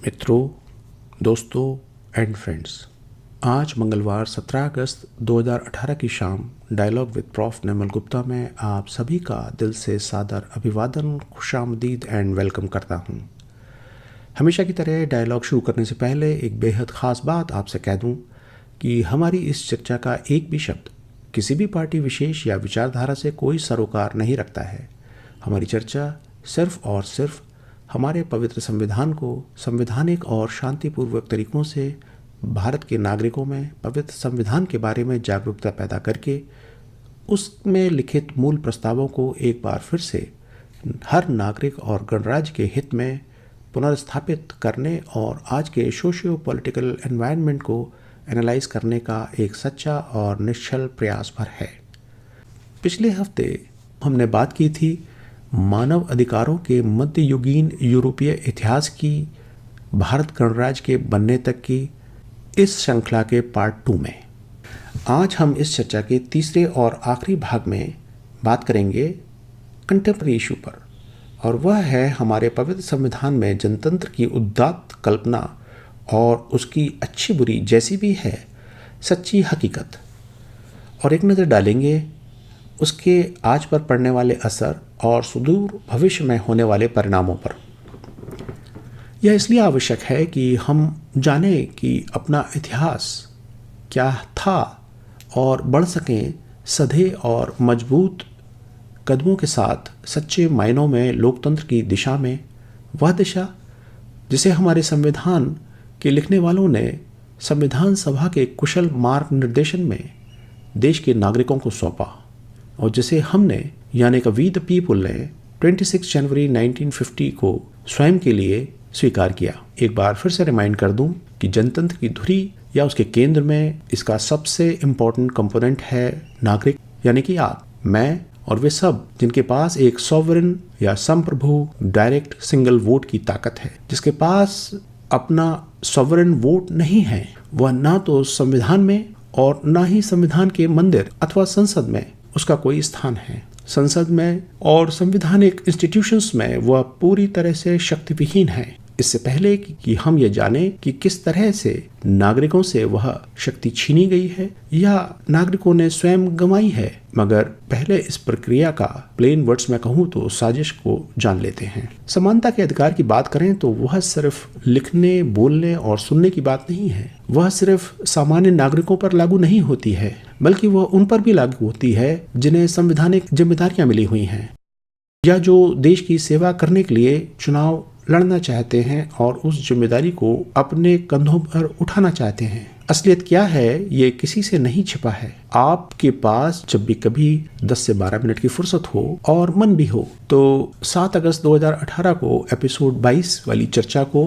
मित्रों, दोस्तों and friends, आज मंगलवार 17 अगस्त 2018 की शाम डायलॉग विद प्रॉफ निर्मल गुप्ता में आप सभी का दिल से सादर अभिवादन, खुशामदीद एंड वेलकम करता हूं। हमेशा की तरह डायलॉग शुरू करने से पहले एक बेहद ख़ास बात आपसे कह दूं कि हमारी इस चर्चा का एक भी शब्द किसी भी पार्टी विशेष या विचारधारा से कोई सरोकार नहीं रखता है। हमारी चर्चा सिर्फ और सिर्फ हमारे पवित्र संविधान को संवैधानिक और शांतिपूर्वक तरीकों से भारत के नागरिकों में पवित्र संविधान के बारे में जागरूकता पैदा करके उसमें लिखित मूल प्रस्तावों को एक बार फिर से हर नागरिक और गणराज्य के हित में पुनर्स्थापित करने और आज के सोशियो पॉलिटिकल एनवायरनमेंट को एनालाइज करने का एक सच्चा और निश्चल प्रयास भर है। पिछले हफ्ते हमने बात की थी मानव अधिकारों के मध्ययुगीन यूरोपीय इतिहास की भारत गणराज्य के बनने तक की इस श्रृंखला के पार्ट 2 में। आज हम इस चर्चा के तीसरे और आखिरी भाग में बात करेंगे कंटेम्पररी इशू पर, और वह है हमारे पवित्र संविधान में जनतंत्र की उदात्त कल्पना और उसकी अच्छी बुरी जैसी भी है सच्ची हकीकत, और एक नज़र डालेंगे उसके आज पर पड़ने वाले असर और सुदूर भविष्य में होने वाले परिणामों पर। यह इसलिए आवश्यक है कि हम जानें कि अपना इतिहास क्या था और बढ़ सकें सधे और मजबूत कदमों के साथ सच्चे मायनों में लोकतंत्र की दिशा में, वह दिशा जिसे हमारे संविधान के लिखने वालों ने संविधान सभा के कुशल मार्ग निर्देशन में देश के नागरिकों को सौंपा और जिसे हमने यानी कि वी द पीपुल ने 26 जनवरी 1950 को स्वयं के लिए स्वीकार किया। एक बार फिर से रिमाइंड कर दूं कि जनतंत्र की धुरी या उसके केंद्र में इसका सबसे इम्पोर्टेंट कंपोनेंट है नागरिक, यानी कि आप, मैं और वे सब जिनके पास एक सॉवरेन या संप्रभु डायरेक्ट सिंगल वोट की ताकत है। जिसके पास अपना सॉवरेन वोट नहीं है वह ना तो संविधान में और ना ही संविधान के मंदिर अथवा संसद में उसका कोई स्थान है। संसद में और संवैधानिक इंस्टीट्यूशंस में वह पूरी तरह से शक्तिविहीन है। इससे पहले कि हम ये जानें कि किस तरह से नागरिकों से वह शक्ति छीनी गई है या नागरिकों ने स्वयं गंवाई है, मगर पहले इस प्रक्रिया का प्लेन वर्ड्स में कहूँ तो साजिश को जान लेते हैं। समानता के अधिकार की बात करें तो वह सिर्फ लिखने, बोलने और सुनने की बात नहीं है। वह सिर्फ सामान्य नागरिकों पर लागू नहीं होती है, बल्कि वह उन पर भी लागू होती है जिन्हें संवैधानिक जिम्मेदारियां मिली हुई हैं या जो देश की सेवा करने के लिए चुनाव लड़ना चाहते हैं और उस जिम्मेदारी को अपने कंधों पर उठाना चाहते हैं। असलियत क्या है ये किसी से नहीं छिपा है। आपके पास जब भी कभी 10 से 12 मिनट की फुर्सत हो और मन भी हो तो 7 अगस्त 2018 को एपिसोड 22 वाली चर्चा को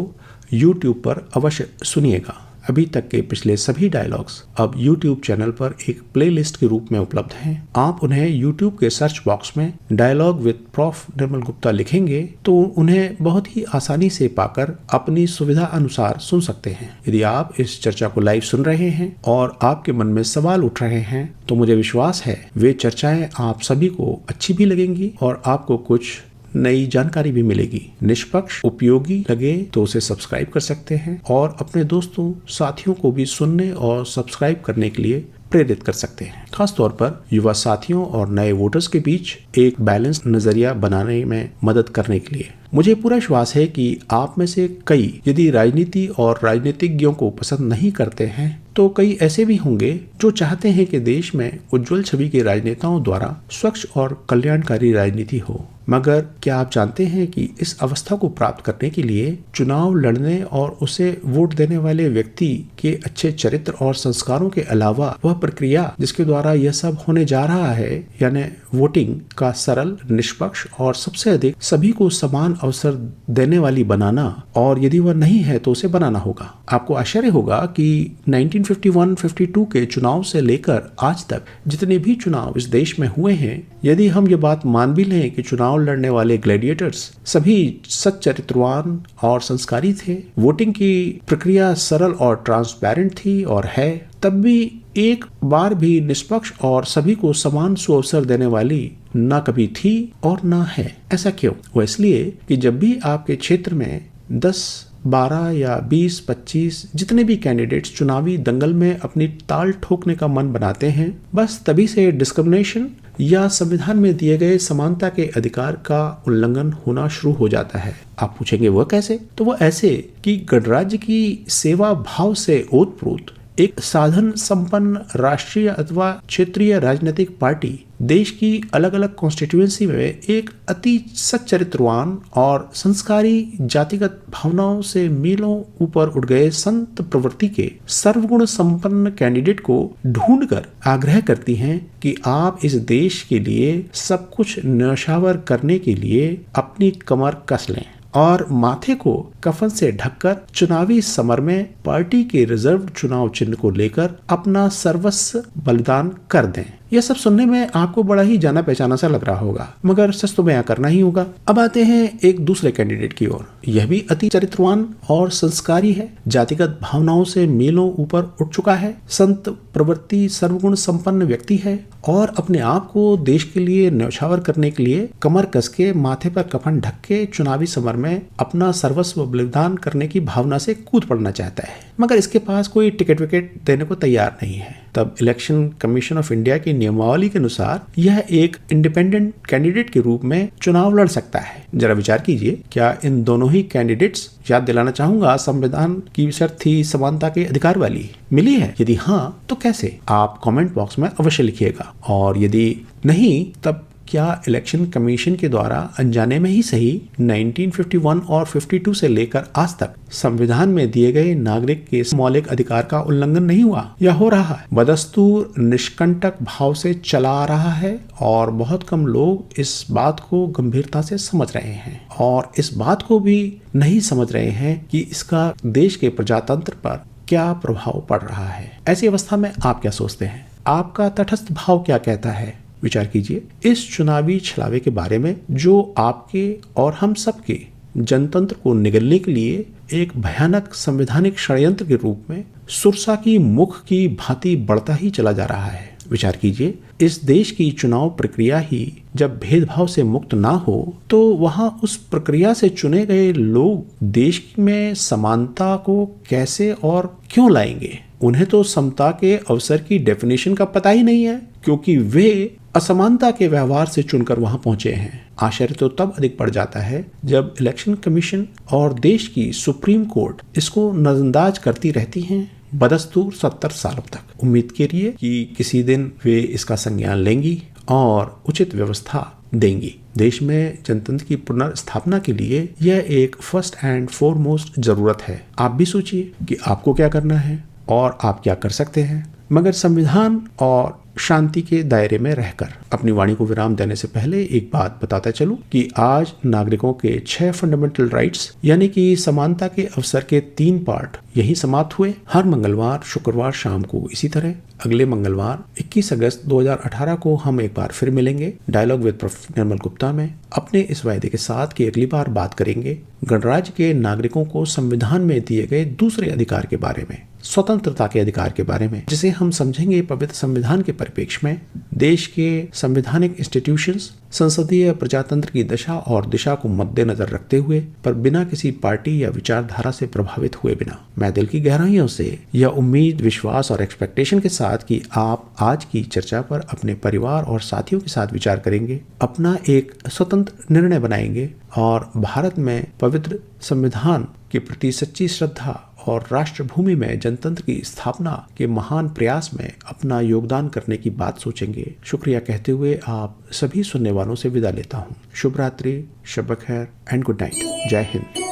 YouTube पर अवश्य सुनिएगा। अभी तक के पिछले सभी डायलॉग्स अब YouTube चैनल पर एक प्लेलिस्ट के रूप में उपलब्ध हैं। आप उन्हें YouTube के सर्च बॉक्स में डायलॉग विद प्रॉफ निर्मल गुप्ता लिखेंगे तो उन्हें बहुत ही आसानी से पाकर अपनी सुविधा अनुसार सुन सकते हैं। यदि आप इस चर्चा को लाइव सुन रहे हैं और आपके मन में सवाल उठ रहे हैं तो मुझे विश्वास है वे चर्चाएं आप सभी को अच्छी भी लगेंगी और आपको कुछ नई जानकारी भी मिलेगी। निष्पक्ष उपयोगी लगे तो उसे सब्सक्राइब कर सकते हैं और अपने दोस्तों साथियों को भी सुनने और सब्सक्राइब करने के लिए प्रेरित कर सकते हैं। खास तौर पर युवा साथियों और नए वोटर्स के बीच एक बैलेंस नजरिया बनाने में मदद करने के लिए। मुझे पूरा विश्वास है कि आप में से कई यदि राजनीति और राजनीतिज्ञों को पसंद नहीं करते हैं तो कई ऐसे भी होंगे जो चाहते हैं कि देश में उज्जवल छवि के राजनेताओं द्वारा स्वच्छ और कल्याणकारी राजनीति हो। मगर क्या आप जानते हैं कि इस अवस्था को प्राप्त करने के लिए चुनाव लड़ने और उसे वोट देने वाले व्यक्ति के अच्छे चरित्र और संस्कारों के अलावा वह प्रक्रिया जिसके द्वारा यह सब होने जा रहा है, यानी वोटिंग का सरल, निष्पक्ष और सबसे अधिक सभी को समान अवसर देने वाली बनाना, और यदि वह नहीं है तो उसे बनाना होगा। आपको आश्चर्य होगा कि 1951-52 के चुनाव से लेकर आज तक जितने भी चुनाव इस देश में हुए हैं, यदि हम ये बात मान भी लें कि चुनाव लड़ने वाले ग्लैडिएटर्स सभी सच्चरित्रवान और संस्कारी थे, वोटिंग की प्रक्रिया सरल और ट्रांसपेरेंट थी और है, तब भी एक बार भी निष्पक्ष और सभी को समान सुअवसर देने वाली ना कभी थी और ना है। ऐसा क्यों? वो इसलिए कि जब भी आपके क्षेत्र में 10 12 या 20, 25 जितने भी कैंडिडेट्स चुनावी दंगल में अपनी ताल ठोकने का मन बनाते हैं, बस तभी से डिस्क्रिमिनेशन या संविधान में दिए गए समानता के अधिकार का उल्लंघन होना शुरू हो जाता है। आप पूछेंगे वह कैसे? तो वह ऐसे कि गणराज्य की सेवा भाव से ओतप्रोत एक साधन संपन्न राष्ट्रीय अथवा क्षेत्रीय राजनीतिक पार्टी देश की अलग अलग कॉन्स्टिट्यूएंसी में एक अति सच्चरित्रवान और संस्कारी जातिगत भावनाओं से मीलों ऊपर उठ गए संत प्रवृत्ति के सर्वगुण संपन्न कैंडिडेट को ढूंढकर आग्रह करती हैं कि आप इस देश के लिए सब कुछ न्यौछावर करने के लिए अपनी कमर कस लें और माथे को कफन से ढककर चुनावी समर में पार्टी के रिजर्व चुनाव चिन्ह को लेकर अपना सर्वस्व बलिदान कर दें। यह सब सुनने में आपको बड़ा ही जाना पहचाना सा लग रहा होगा, मगर सच तो बयां करना ही होगा। अब आते हैं एक दूसरे कैंडिडेट की ओर। यह भी अति चरित्रवान और संस्कारी है, जातिगत भावनाओं से मीलों ऊपर उठ चुका है, संत प्रवृत्ति सर्वगुण संपन्न व्यक्ति है और अपने आप को देश के लिए न्यौछावर करने के लिए कमर कस के माथे पर कफन ढक के चुनावी समर में अपना सर्वस्व बलिदान करने की भावना से कूद पड़ना चाहता है, मगर इसके पास कोई टिकट विकेट देने को तैयार नहीं है। तब इलेक्शन कमीशन ऑफ इंडिया की नियमावली के अनुसार यह एक इंडिपेंडेंट कैंडिडेट के रूप में चुनाव लड़ सकता है। जरा विचार कीजिए, क्या इन दोनों ही कैंडिडेट्स, याद दिलाना चाहूंगा, संविधान की शर्त थी समानता के अधिकार वाली, मिली है? यदि हाँ तो कैसे? आप कमेंट बॉक्स में अवश्य लिखिएगा। और यदि नहीं, तब क्या इलेक्शन कमीशन के द्वारा अनजाने में ही सही 1951 और 52 से लेकर आज तक संविधान में दिए गए नागरिक के मौलिक अधिकार का उल्लंघन नहीं हुआ या हो रहा है? बदस्तूर निष्कंटक भाव से चला आ रहा है और बहुत कम लोग इस बात को गंभीरता से समझ रहे हैं और इस बात को भी नहीं समझ रहे हैं कि इसका देश के प्रजातंत्र पर क्या प्रभाव पड़ रहा है। ऐसी अवस्था में आप क्या सोचते हैं? आपका तटस्थ भाव क्या कहता है? विचार कीजिए इस चुनावी छलावे के बारे में, जो आपके और हम सबके जनतंत्र को निगलने के लिए एक भयानक संवैधानिक षड्यंत्र के रूप में सुरसा की मुख की भांति बढ़ता ही चला जा रहा है। विचार कीजिए, इस देश की चुनाव प्रक्रिया ही जब भेदभाव से मुक्त ना हो तो वहां उस प्रक्रिया से चुने गए लोग देश में समानता को कैसे और क्यों लाएंगे? उन्हें तो समता के अवसर की डेफिनेशन का पता ही नहीं है, क्योंकि वे असमानता के व्यवहार से चुनकर वहां पहुंचे हैं। आश्चर्य तो तब अधिक बढ़ जाता है जब इलेक्शन कमीशन और देश की सुप्रीम कोर्ट इसको नजरअंदाज करती रहती हैं बदस्तूर 70 सालों तक। उम्मीद करिए कि किसी दिन वे इसका संज्ञान लेंगी और उचित व्यवस्था देंगी। देश में जनतंत्र की पुनर्स्थापना के लिए यह एक फर्स्ट एंड फॉरमोस्ट जरूरत है। आप भी सोचिए कि आपको क्या करना है और आप क्या कर सकते हैं। मगर संविधान और शांति के दायरे में रहकर अपनी वाणी को विराम देने से पहले एक बात बताता चलूं कि आज नागरिकों के 6 फंडामेंटल राइट्स यानी कि समानता के अवसर के 3 पार्ट यही समाप्त हुए। हर मंगलवार शुक्रवार शाम को इसी तरह अगले मंगलवार 21 अगस्त 2018 को हम एक बार फिर मिलेंगे डायलॉग विद प्रोफेसर निर्मल गुप्ता में, अपने इस वायदे के साथ कि अगली बार बात करेंगे गणराज्य के नागरिकों को संविधान में दिए गए दूसरे अधिकार के बारे में, स्वतंत्रता के अधिकार के बारे में, जिसे हम समझेंगे पवित्र संविधान के परिप्रेक्ष्य में देश के संवैधानिक इंस्टीट्यूशंस, संसदीय प्रजातंत्र की दशा और दिशा को मद्देनजर रखते हुए, पर बिना किसी पार्टी या विचारधारा से प्रभावित हुए बिना। मैं दिल की गहराइयों से यह उम्मीद, विश्वास और एक्सपेक्टेशन के साथ कि आप आज की चर्चा पर अपने परिवार और साथियों के साथ विचार करेंगे, अपना एक स्वतंत्र निर्णय बनाएंगे और भारत में पवित्र संविधान के प्रति सच्ची श्रद्धा और राष्ट्रभूमि में जनतंत्र की स्थापना के महान प्रयास में अपना योगदान करने की बात सोचेंगे। शुक्रिया कहते हुए आप सभी सुनने वालों से विदा लेता हूँ। शुभ रात्रि, शब खैर एंड गुड नाइट। जय हिंद।